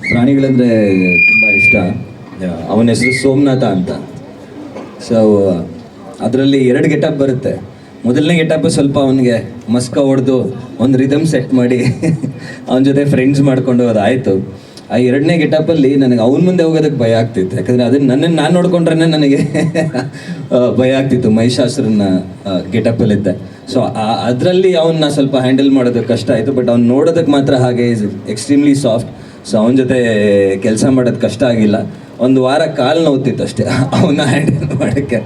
ಪ್ರಾಣಿಗಳಂದರೆ ತುಂಬ ಇಷ್ಟ. ಅವನ ಹೆಸರು ಸೋಮನಾಥ ಅಂತ. ಸೊ ಅದರಲ್ಲಿ 2 ಗೆಟಪ್ ಬರುತ್ತೆ. ಮೊದಲನೇ ಗೆಟಪ್ ಸ್ವಲ್ಪ ಅವನಿಗೆ ಮಸ್ಕ ಹೊಡೆದು ಒಂದು ರಿದಮ್ ಸೆಟ್ ಮಾಡಿ ಅವನ ಜೊತೆ ಫ್ರೆಂಡ್ಸ್ ಮಾಡ್ಕೊಂಡು ಅದಾಯಿತು. ಆ 2ನೇ ಗೆಟಪ್ಪಲ್ಲಿ ನನಗೆ ಅವನ ಮುಂದೆ ಹೋಗೋದಕ್ಕೆ ಭಯ ಆಗ್ತಿತ್ತು. ಯಾಕಂದರೆ ಅದನ್ನು ನನ್ನನ್ನು ನಾನು ನೋಡ್ಕೊಂಡ್ರೆ ನನಗೆ ಭಯ ಆಗ್ತಿತ್ತು. ಮಹಿಷಾಸುರನ ಗೆಟಪ್ಪಲ್ಲಿದ್ದೆ. ಸೊ ಅದರಲ್ಲಿ ಅವನ್ನ ಸ್ವಲ್ಪ ಹ್ಯಾಂಡಲ್ ಮಾಡೋದಕ್ಕೆ ಕಷ್ಟ ಆಯಿತು. ಬಟ್ ಅವ್ನು ನೋಡೋದಕ್ಕೆ ಮಾತ್ರ ಹಾಗೆ ಈಸ್ ಎಕ್ಸ್ಟ್ರೀಮ್ಲಿ ಸಾಫ್ಟ್. ಸೊ ಅವನ ಜೊತೆ ಕೆಲಸ ಮಾಡೋದು ಕಷ್ಟ ಆಗಿಲ್ಲ. ಒಂದು ವಾರ ಕಾಲು ನೋವ್ತಿತ್ತು ಅಷ್ಟೇ ಅವನ್ನ ಹ್ಯಾಂಡಲ್ ಮಾಡೋಕ್ಕೆ.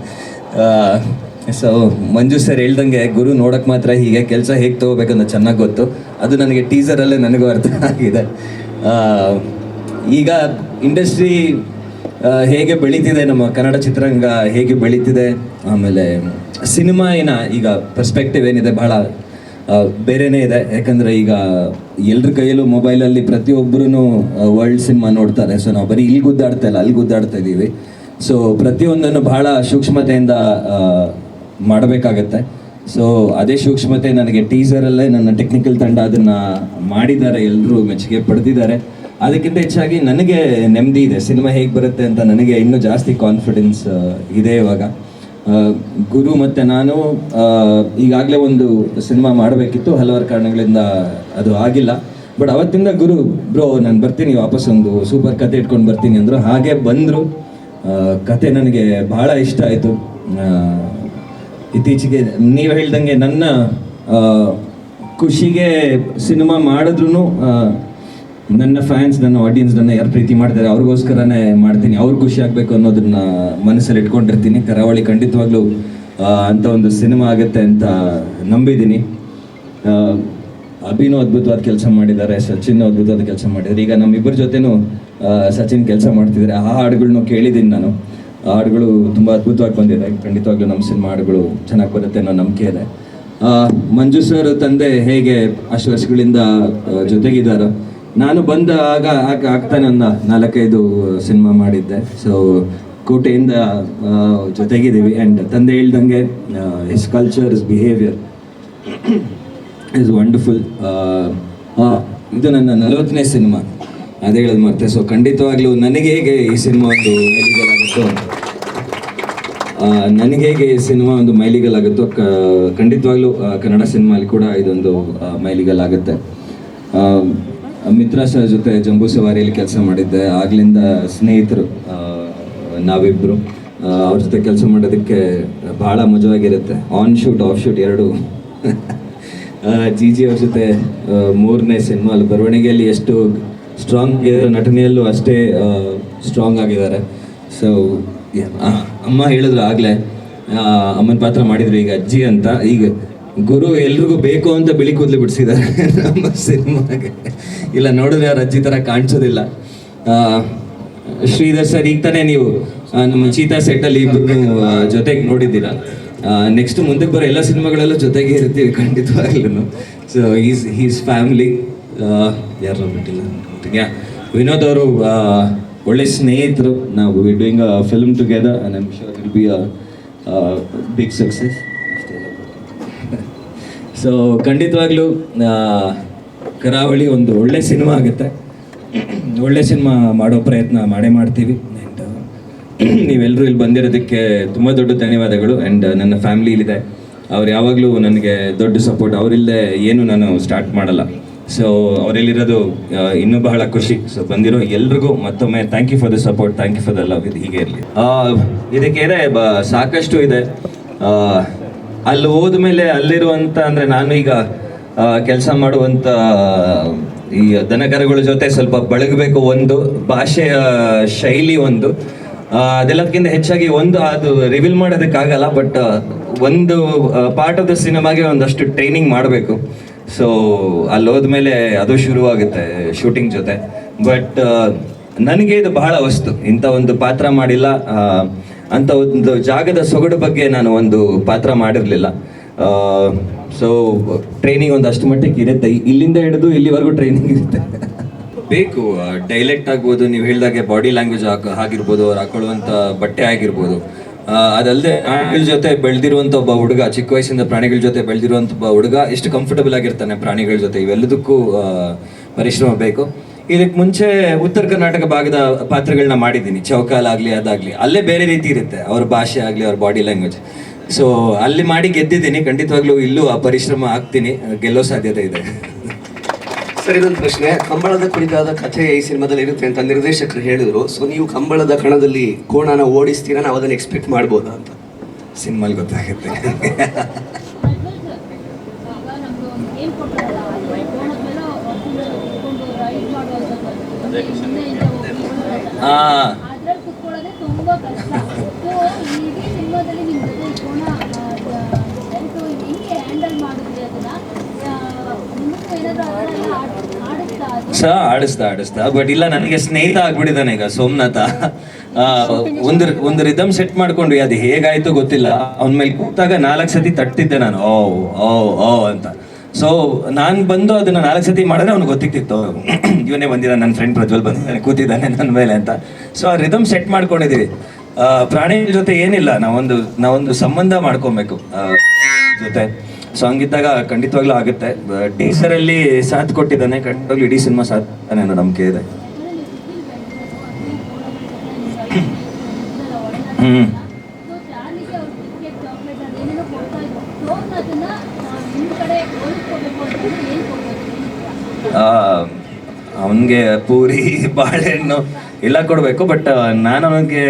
ಸೊ ಮಂಜು ಸರ್ ಹೇಳ್ದಂಗೆ ಗುರು ನೋಡೋಕ್ಕೆ ಮಾತ್ರ ಹೀಗೆ, ಕೆಲಸ ಹೇಗೆ ತೊಗೋಬೇಕಂತ ಚೆನ್ನಾಗಿ ಗೊತ್ತು. ಅದು ನನಗೆ ಟೀಸರಲ್ಲೇ ನನಗೂ ಅರ್ಥ ಆಗಿದೆ. ಈಗ ಇಂಡಸ್ಟ್ರಿ ಹೇಗೆ ಬೆಳೀತಿದೆ, ನಮ್ಮ ಕನ್ನಡ ಚಿತ್ರರಂಗ ಹೇಗೆ ಬೆಳೀತಿದೆ, ಆಮೇಲೆ ಸಿನಿಮಾಯಿನ ಈಗ ಪರ್ಸ್ಪೆಕ್ಟಿವ್ ಏನಿದೆ ಬಹಳ ಬೇರೆಯೇ ಇದೆ. ಯಾಕಂದರೆ ಈಗ ಎಲ್ರ ಕೈಯಲ್ಲೂ ಮೊಬೈಲಲ್ಲಿ ಪ್ರತಿಯೊಬ್ಬರೂ ವರ್ಲ್ಡ್ ಸಿನಿಮಾ ನೋಡ್ತಾರೆ. ಸೊ ನಾವು ಬರೀ ಇಲ್ಲಿ ಗುದ್ದಾಡ್ತಾ ಇಲ್ಲ, ಅಲ್ಲಿ ಗುದ್ದಾಡ್ತಾ ಇದ್ದೀವಿ. ಸೊ ಪ್ರತಿಯೊಂದನ್ನು ಬಹಳ ಸೂಕ್ಷ್ಮತೆಯಿಂದ ಮಾಡಬೇಕಾಗತ್ತೆ. ಸೊ ಅದೇ ಸೂಕ್ಷ್ಮತೆ ನನಗೆ ಟೀಸರಲ್ಲೇ ನನ್ನ ಟೆಕ್ನಿಕಲ್ ತಂಡ ಅದನ್ನು ಮಾಡಿದ್ದಾರೆ, ಎಲ್ಲರೂ ಮೆಚ್ಚುಗೆ ಪಡೆದಿದ್ದಾರೆ. ಅದಕ್ಕಿಂತ ಹೆಚ್ಚಾಗಿ ನನಗೆ ನೆಮ್ಮದಿ ಇದೆ. ಸಿನಿಮಾ ಹೇಗೆ ಬರುತ್ತೆ ಅಂತ ನನಗೆ ಇನ್ನೂ ಜಾಸ್ತಿ ಕಾನ್ಫಿಡೆನ್ಸ್ ಇದೆ ಇವಾಗ. ಗುರು ಮತ್ತು ನಾನು ಈಗಾಗಲೇ ಒಂದು ಸಿನಿಮಾ ಮಾಡಬೇಕಿತ್ತು, ಹಲವಾರು ಕಾರಣಗಳಿಂದ ಅದು ಆಗಿಲ್ಲ. ಬಟ್ ಅವತ್ತಿಂದ ಗುರು ಬ್ರೋ ನಾನು ಬರ್ತೀನಿ, ವಾಪಸ್ ಒಂದು ಸೂಪರ್ ಕತೆ ಇಟ್ಕೊಂಡು ಬರ್ತೀನಿ ಅಂದರು. ಹಾಗೆ ಬಂದರು. ಕತೆ ನನಗೆ ಬಹಳ ಇಷ್ಟ ಆಯಿತು. ಇತ್ತೀಚೆಗೆ ನೀವು ಹೇಳ್ದಂಗೆ ನನ್ನ ಖುಷಿಗೆ ಸಿನಿಮಾ ಮಾಡಿದ್ರೂ ನನ್ನ ಫ್ಯಾನ್ಸ್, ನನ್ನ ಆಡಿಯನ್ಸ್ ನನ್ನ ಯಾರು ಪ್ರೀತಿ ಮಾಡ್ತಾರೆ ಅವ್ರಿಗೋಸ್ಕರನೇ ಮಾಡ್ತೀನಿ. ಅವ್ರು ಖುಷಿ ಆಗಬೇಕು ಅನ್ನೋದನ್ನ ಮನಸ್ಸಲ್ಲಿ ಇಟ್ಕೊಂಡಿರ್ತೀನಿ. ಕರಾವಳಿ ಖಂಡಿತವಾಗ್ಲೂ ಅಂಥ ಒಂದು ಸಿನಿಮಾ ಆಗುತ್ತೆ ಅಂತ ನಂಬಿದ್ದೀನಿ. ಅಭಿನೂ ಅದ್ಭುತವಾದ ಕೆಲಸ ಮಾಡಿದ್ದಾರೆ, ಸಚಿನ್ ಅದ್ಭುತವಾದ ಕೆಲಸ ಮಾಡಿದ್ದಾರೆ. ಈಗ ನಮ್ಮಿಬ್ಬರ ಜೊತೆನೂ ಸಚಿನ್ ಕೆಲಸ ಮಾಡ್ತಿದ್ದಾರೆ. ಆ ಹಾಡುಗಳನ್ನೂ ಕೇಳಿದ್ದೀನಿ ನಾನು. ಆ ಹಾಡುಗಳು ತುಂಬ ಅದ್ಭುತವಾಗಿ ಬಂದಿದೆ. ಖಂಡಿತವಾಗ್ಲೂ ನಮ್ಮ ಸಿನಿಮಾ ಹಾಡುಗಳು ಚೆನ್ನಾಗಿ ಬರುತ್ತೆ ಅನ್ನೋ ನಂಬಿಕೆ ಇದೆ. ಮಂಜು ಸರ್ ತಂದೆ ಹೇಗೆ ಅಷ್ಟು ವರ್ಷಗಳಿಂದ ಜೊತೆಗಿದ್ದಾರೋ, ನಾನು ಬಂದ ಆಗ್ತಾನೆ ಒಂದು 4-5 ಸಿನಿಮಾ ಮಾಡಿದ್ದೆ. ಸೊ ಕೋಟೆಯಿಂದ ಜೊತೆಗಿದ್ದೀವಿ. ಆ್ಯಂಡ್ ತಂದೆ ಹೇಳ್ದಂಗೆ his culture, his behaviour is wonderful. ಇದು ನನ್ನ 40ನೇ ಸಿನಿಮಾ, ಅದೇ ಹೇಳೋದು ಮತ್ತೆ. ಸೊ ಖಂಡಿತವಾಗ್ಲೂ ನನಗೆ ಹೇಗೆ ಈ ಸಿನಿಮಾ ಒಂದು ಮೈಲಿಗಲ್ಲಾಗುತ್ತೋ, ನನಗೆ ಹೇಗೆ ಈ ಸಿನಿಮಾ ಒಂದು ಮೈಲಿಗಲ್ಲಾಗುತ್ತೋ, ಖಂಡಿತವಾಗ್ಲೂ ಕನ್ನಡ ಸಿನಿಮಾಲಿ ಕೂಡ ಇದೊಂದು ಮೈಲಿಗಲ್ಲಾಗುತ್ತೆ. ಮಿತ್ರ ಸರ್ ಜೊತೆ ಜಂಬೂ ಸವಾರಿಯಲ್ಲಿ ಕೆಲಸ ಮಾಡಿದ್ದೆ. ಆಗ್ಲಿಂದ ಸ್ನೇಹಿತರು ನಾವಿಬ್ಬರು. ಅವ್ರ ಜೊತೆ ಕೆಲಸ ಮಾಡೋದಕ್ಕೆ ಭಾಳ ಮಜವಾಗಿರುತ್ತೆ. ಆನ್ ಶೂಟ್ ಆಫ್ ಶೂಟ್ ಎರಡೂ. ಜಿ ಅವ್ರ ಜೊತೆ 3ನೇ ಸಿನಿಮಾ. ಅಲ್ಲಿ ಬರವಣಿಗೆಯಲ್ಲಿ ಎಷ್ಟು ಸ್ಟ್ರಾಂಗ್ ಇದ್ದಾರೆ, ನಟನೆಯಲ್ಲೂ ಅಷ್ಟೇ ಸ್ಟ್ರಾಂಗ್ ಆಗಿದ್ದಾರೆ. ಸೊ ಅಮ್ಮ ಹೇಳಿದ್ರು ಆಗಲೇ, ಅಮ್ಮನ ಪಾತ್ರ ಮಾಡಿದ್ರು ಈಗ ಅಜ್ಜಿ ಅಂತ. ಈಗ ಗುರು ಎಲ್ರಿಗೂ ಬೇಕು ಅಂತ ಬಿಳಿ ಕೂದಲು ಬಿಡಿಸಿದ್ದಾರೆ ನಮ್ಮ ಸಿನಿಮಾಗೆ. ಇಲ್ಲ ನೋಡಿದ್ರೆ ಅವ್ರ ಅಜ್ಜಿ ಥರ ಕಾಣಿಸೋದಿಲ್ಲ. ಶ್ರೀಧರ್ ಸರ್ ಈಗ ತಾನೇ ನೀವು ನಮ್ಮ ಚೀತಾ ಸೆಟ್ಟಲ್ಲಿ ಇಬ್ಬರು ಜೊತೆಗೆ ನೋಡಿದ್ದೀರಾ. ನೆಕ್ಸ್ಟ್ ಮುಂದಕ್ಕೆ ಬರೋ ಎಲ್ಲ ಸಿನಿಮಾಗಳಲ್ಲೂ ಜೊತೆಗೆ ಇರ್ತೀವಿ ಖಂಡಿತವಾಗ್ಲೂ. So his family. ಯಾರು ಬಿಟ್ಟಿಲ್ಲ. ವಿನೋದ್ ಅವರು ಒಳ್ಳೆ ಸ್ನೇಹಿತರು. ನಾವು we doing a film together and I am sure it will be a big success. So ಖಂಡಿತವಾಗ್ಲೂ ಕರಾವಳಿ ಒಂದು ಒಳ್ಳೆ ಸಿನಿಮಾ ಆಗುತ್ತೆ. ಒಳ್ಳೆ ಸಿನಿಮಾ ಮಾಡೋ ಪ್ರಯತ್ನ ಮಾಡ್ತೀವಿ. ಆ್ಯಂಡ್ ನೀವೆಲ್ಲರೂ ಇಲ್ಲಿ ಬಂದಿರೋದಕ್ಕೆ ತುಂಬ ದೊಡ್ಡ ಧನ್ಯವಾದಗಳು. ಆ್ಯಂಡ್ ನನ್ನ ಫ್ಯಾಮಿಲಿ ಇಲ್ಲಿದೆ, ಅವ್ರು ಯಾವಾಗಲೂ ನನಗೆ ದೊಡ್ಡ ಸಪೋರ್ಟ್. ಅವರಿಲ್ಲದೆ ಏನು ನಾನು ಸ್ಟಾರ್ಟ್ ಮಾಡಲ್ಲ. ಸೊ ಅವರೆಲ್ಲಿರೋದು ಇನ್ನೂ ಬಹಳ ಖುಷಿ. ಸೊ ಬಂದಿರೋ ಎಲ್ರಿಗೂ ಮತ್ತೊಮ್ಮೆ thank you for the support, thank you for the love. ಇದು ಹೀಗೆ ಇರಲಿ. ಇದಕ್ಕೆ ಸಾಕಷ್ಟು ಇದೆ. ಅಲ್ಲಿ ಹೋದ್ಮೇಲೆ ಅಲ್ಲಿರುವಂಥ, ಅಂದರೆ ನಾನು ಈಗ ಕೆಲಸ ಮಾಡುವಂಥ ಈ ದನಕರಗಳ ಜೊತೆ ಸ್ವಲ್ಪ ಬಳಗಬೇಕು. ಒಂದು ಭಾಷೆಯ ಶೈಲಿ, ಒಂದು ಅದೆಲ್ಲದಕ್ಕಿಂತ ಹೆಚ್ಚಾಗಿ ಅದು ರಿವೀಲ್ ಮಾಡೋದಕ್ಕಾಗಲ್ಲ. ಬಟ್ ಒಂದು ಪಾರ್ಟ್ ಆಫ್ ದ ಸಿನಿಮಾಗೆ ಒಂದಷ್ಟು ಟ್ರೈನಿಂಗ್ ಮಾಡಬೇಕು. ಸೊ ಅಲ್ಲಿ ಹೋದ್ಮೇಲೆ ಅದು ಶುರುವಾಗುತ್ತೆ ಶೂಟಿಂಗ್ ಜೊತೆ. ಬಟ್ ನನಗೆ ಇದು ಬಹಳ ವಸ್ತು. ಇಂಥ ಒಂದು ಪಾತ್ರ ಮಾಡಿಲ್ಲ. ಅಂಥ ಒಂದು ಜಾಗದ ಸೊಗಡು ಬಗ್ಗೆ ನಾನು ಒಂದು ಪಾತ್ರ ಮಾಡಿರಲಿಲ್ಲ. ಸೊ ಟ್ರೈನಿಂಗ್ ಒಂದು ಅಷ್ಟು ಮಟ್ಟಿಗೆ ಇರುತ್ತೆ. ಇಲ್ಲಿಂದ ಹಿಡಿದು ಇಲ್ಲಿವರೆಗೂ ಟ್ರೈನಿಂಗ್ ಇರುತ್ತೆ. ಬೇಕು ಡೈಲೆಕ್ಟ್ ಆಗ್ಬೋದು, ನೀವು ಹೇಳಿದಾಗೆ ಬಾಡಿ ಲ್ಯಾಂಗ್ವೇಜ್ ಆಗಿರ್ಬೋದು, ಅವ್ರು ಹಾಕೊಳ್ಳುವಂಥ ಬಟ್ಟೆ ಆಗಿರ್ಬೋದು. ಅದಲ್ಲದೆ ಪ್ರಾಣಿಗಳ ಜೊತೆ ಬೆಳೆದಿರುವಂಥ ಒಬ್ಬ ಹುಡುಗ, ಚಿಕ್ಕ ವಯಸ್ಸಿಂದ ಪ್ರಾಣಿಗಳ ಜೊತೆ ಬೆಳೆದಿರುವಂಥ ಒಬ್ಬ ಹುಡುಗ ಎಷ್ಟು ಕಂಫರ್ಟಬಲ್ ಆಗಿರ್ತಾನೆ ಪ್ರಾಣಿಗಳ ಜೊತೆ, ಇವೆಲ್ಲದಕ್ಕೂ ಪರಿಶ್ರಮ ಬೇಕು. ಇದಕ್ಕೆ ಮುಂಚೆ ಉತ್ತರ ಕರ್ನಾಟಕ ಭಾಗದ ಪಾತ್ರಗಳನ್ನ ಮಾಡಿದ್ದೀನಿ, ಚೌಕಾಲಾಗಲಿ ಅದಾಗಲಿ, ಅಲ್ಲೇ ಬೇರೆ ರೀತಿ ಇರುತ್ತೆ, ಅವ್ರ ಭಾಷೆ ಆಗಲಿ ಅವ್ರ ಬಾಡಿ ಲ್ಯಾಂಗ್ವೇಜ್. ಸೊ ಅಲ್ಲಿ ಮಾಡಿ ಗೆದ್ದಿದ್ದೀನಿ. ಖಂಡಿತವಾಗ್ಲೂ ಇಲ್ಲೂ ಆ ಪರಿಶ್ರಮ ಆಗ್ತೀನಿ, ಗೆಲ್ಲೋ ಸಾಧ್ಯತೆ ಇದೆ. ಸರ್, ಇದೊಂದು ಪ್ರಶ್ನೆ. ಕಂಬಳದ ಕುರಿತಾದ ಕಥೆ ಈ ಸಿನಿಮಾದಲ್ಲಿ ಇರುತ್ತೆ ಅಂತ ನಿರ್ದೇಶಕರು ಹೇಳಿದ್ರು. ಸೊ ನೀವು ಕಂಬಳದ ಕಣದಲ್ಲಿ ಕೋಣನ ಓಡಿಸ್ತೀರಾ, ನಾವು ಅದನ್ನು ಎಕ್ಸ್ಪೆಕ್ಟ್ ಮಾಡ್ಬೋದಾ ಅಂತ? ಸಿನಿಮಾಲ್ ಗೊತ್ತಾಗುತ್ತೆ. ಆಡಿಸ್ತಾ ಬಟ್ ಇಲ್ಲ, ನನಗೆ ಸ್ನೇಹಿತ ಆಗ್ಬಿಟ್ಟಿದ್ದಾನೆ ಈಗ ಸೋಮನಾಥ. ಒಂದು ರಿದಮ್ ಸೆಟ್ ಮಾಡ್ಕೊಂಡ್ವಿ, ಅದು ಹೇಗಾಯ್ತು ಗೊತ್ತಿಲ್ಲ. ಅವನ ಮೇಲೆ ಕೂತಾಗ 4 ಸತಿ ತಟ್ಟಿದ್ದೆ ನಾನು, ಓ ಓ ಓ ಅಂತ. ಸೊ ನಾನು ಬಂದು ಅದನ್ನ 4 ಸತಿ ಮಾಡಿದ್ರೆ ಅವ್ನಿಗೆ ಗೊತ್ತಿತ್ತು, ಇವನೇ ಬಂದಿದ್ದಾನೆ, ನನ್ನ ಫ್ರೆಂಡ್ ಪ್ರಜ್ವಲ್ ಬಂದಿದ್ದಾನೆ, ಕೂತಿದ್ದಾನೆ ನನ್ನ ಮೇಲೆ ಅಂತ. ಸೊ ಆ ರಿದಮ್ ಸೆಟ್ ಮಾಡ್ಕೊಂಡಿದೀವಿ. ಪ್ರಾಣಿಗಳ ಜೊತೆ ಏನಿಲ್ಲ, ನಾವೊಂದು ಸಂಬಂಧ ಮಾಡ್ಕೊಬೇಕು ಜೊತೆ. ಸೊ ಹಂಗಿದ್ದಾಗ ಖಂಡಿತವಾಗ್ಲೂ ಆಗುತ್ತೆ. ಟೀಸರಲ್ಲಿ ಸಾಥ್ ಕೊಟ್ಟಿದ್ದಾನೆ, ಖಂಡಿತವಾಗ್ಲೂ ಇಡೀ ಸಿನಿಮಾ ಸಾಥ್ ಅನ್ನೋ ನಂಬಿಕೆ ಇದೆ. ಅವನಿಗೆ ಪೂರಿ ಬಾಳೆಹಣ್ಣು ಎಲ್ಲ ಕೊಡಬೇಕು. ಬಟ್ ನಾನು ಅವನಿಗೆ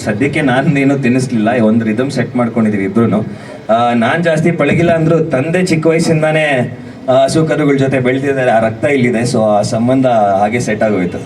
ಸದ್ಯಕ್ಕೆ ನೀನು ತಿನ್ನಿಸ್ಲಿಲ್ಲ. ಒಂದು ರಿದಮ್ ಸೆಟ್ ಮಾಡ್ಕೊಂಡಿದೀವಿ ಇಬ್ರು. ನಾನು ಜಾಸ್ತಿ ಪಳಗಿಲ್ಲ ಅಂದ್ರು ತಂದೆ ಚಿಕ್ಕ ವಯಸ್ಸಿಂದಾನೇ ಹಸು ಕರುಗಳ ಜೊತೆ ಬೆಳೆದಿದ್ದಾರೆ, ಆ ರಕ್ತ ಇಲ್ಲಿದೆ. ಸೊ ಆ ಸಂಬಂಧ ಹಾಗೆ ಸೆಟ್ ಆಗೋಯ್ತು.